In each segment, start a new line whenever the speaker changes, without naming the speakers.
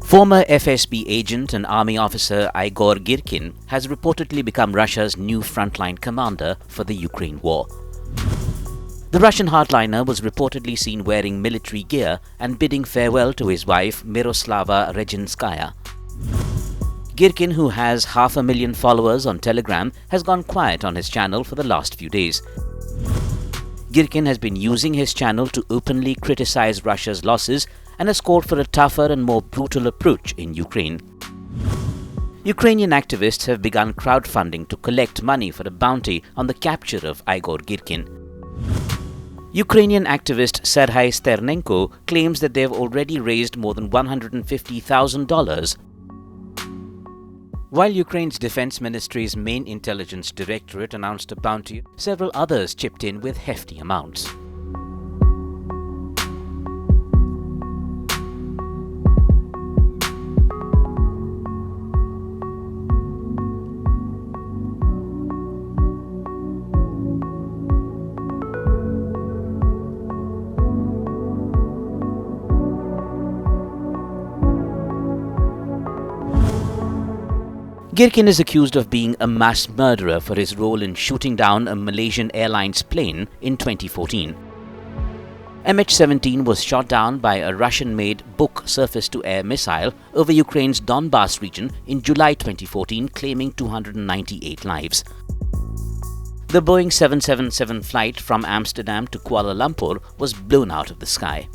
Former FSB agent and army officer Igor Girkin has reportedly become Russia's new frontline commander for the Ukraine war. The Russian hardliner was reportedly seen wearing military gear and bidding farewell to his wife Miroslava Rezinskaya. Girkin, who has 500,000 followers on Telegram, has gone quiet on his channel for the last few days. Girkin has been using his channel to openly criticize Russia's losses and has called for a tougher and more brutal approach in Ukraine. Ukrainian activists have begun crowdfunding to collect money for a bounty on the capture of Igor Girkin. Ukrainian activist Serhiy Sternenko claims that they have already raised more than $150,000. While Ukraine's Defense Ministry's main intelligence directorate announced a bounty, several others chipped in with hefty amounts. Girkin is accused of being a mass murderer for his role in shooting down a Malaysian Airlines plane in 2014. MH17 was shot down by a Russian-made Buk surface-to-air missile over Ukraine's Donbas region in July 2014, claiming 298 lives. The Boeing 777 flight from Amsterdam to Kuala Lumpur was blown out of the sky.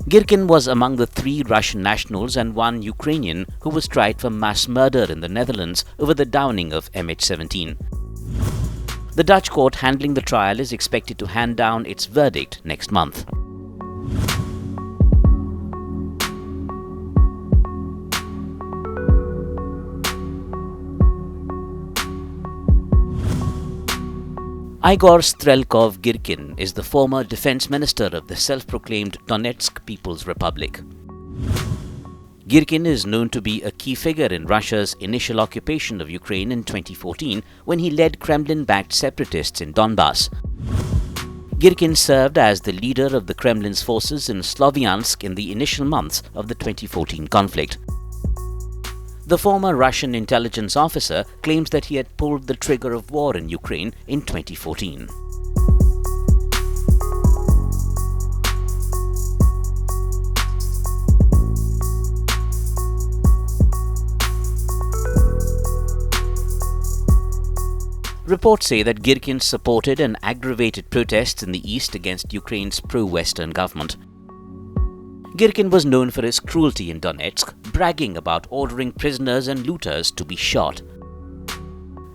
Girkin was among the 3 Russian nationals and 1 Ukrainian who was tried for mass murder in the Netherlands over the downing of MH17. The Dutch court handling the trial is expected to hand down its verdict next month. Igor Strelkov Girkin is the former defense minister of the self-proclaimed Donetsk People's Republic. Girkin is known to be a key figure in Russia's initial occupation of Ukraine in 2014 when he led Kremlin-backed separatists in Donbas. Girkin served as the leader of the Kremlin's forces in Sloviansk in the initial months of the 2014 conflict. The former Russian intelligence officer claims that he had pulled the trigger of war in Ukraine in 2014. Reports say that Girkin supported and aggravated protests in the east against Ukraine's pro-Western government. Girkin was known for his cruelty in Donetsk, bragging about ordering prisoners and looters to be shot.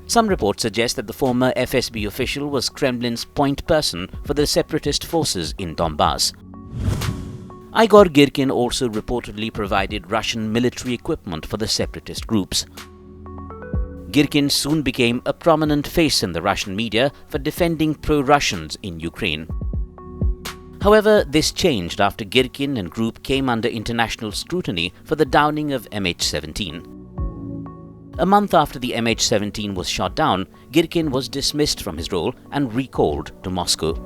Some reports suggest that the former FSB official was Kremlin's point person for the separatist forces in Donbas. Igor Girkin also reportedly provided Russian military equipment for the separatist groups. Girkin soon became a prominent face in the Russian media for defending pro-Russians in Ukraine. However, this changed after Girkin and group came under international scrutiny for the downing of MH17. A month after the MH17 was shot down, Girkin was dismissed from his role and recalled to Moscow.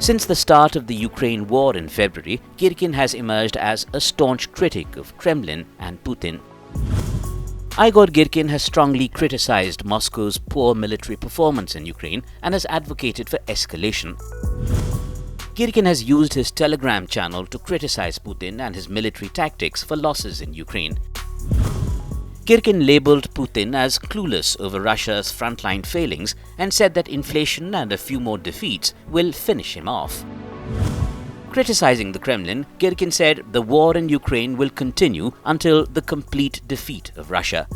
Since the start of the Ukraine war in February, Girkin has emerged as a staunch critic of Kremlin and Putin. Igor Girkin has strongly criticized Moscow's poor military performance in Ukraine and has advocated for escalation. Girkin has used his Telegram channel to criticize Putin and his military tactics for losses in Ukraine. Girkin labelled Putin as clueless over Russia's frontline failings and said that inflation and a few more defeats will finish him off. Criticizing the Kremlin, Girkin said the war in Ukraine will continue until the complete defeat of Russia.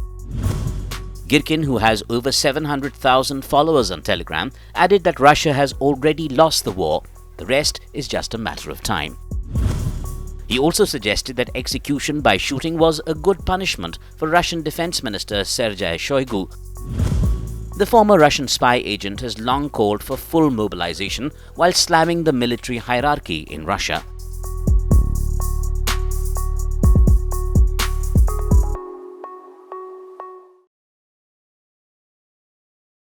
Girkin, who has over 700,000 followers on Telegram, added that Russia has already lost the war. The rest is just a matter of time. He also suggested that execution by shooting was a good punishment for Russian Defense Minister Sergei Shoigu. The former Russian spy agent has long called for full mobilization while slamming the military hierarchy in Russia.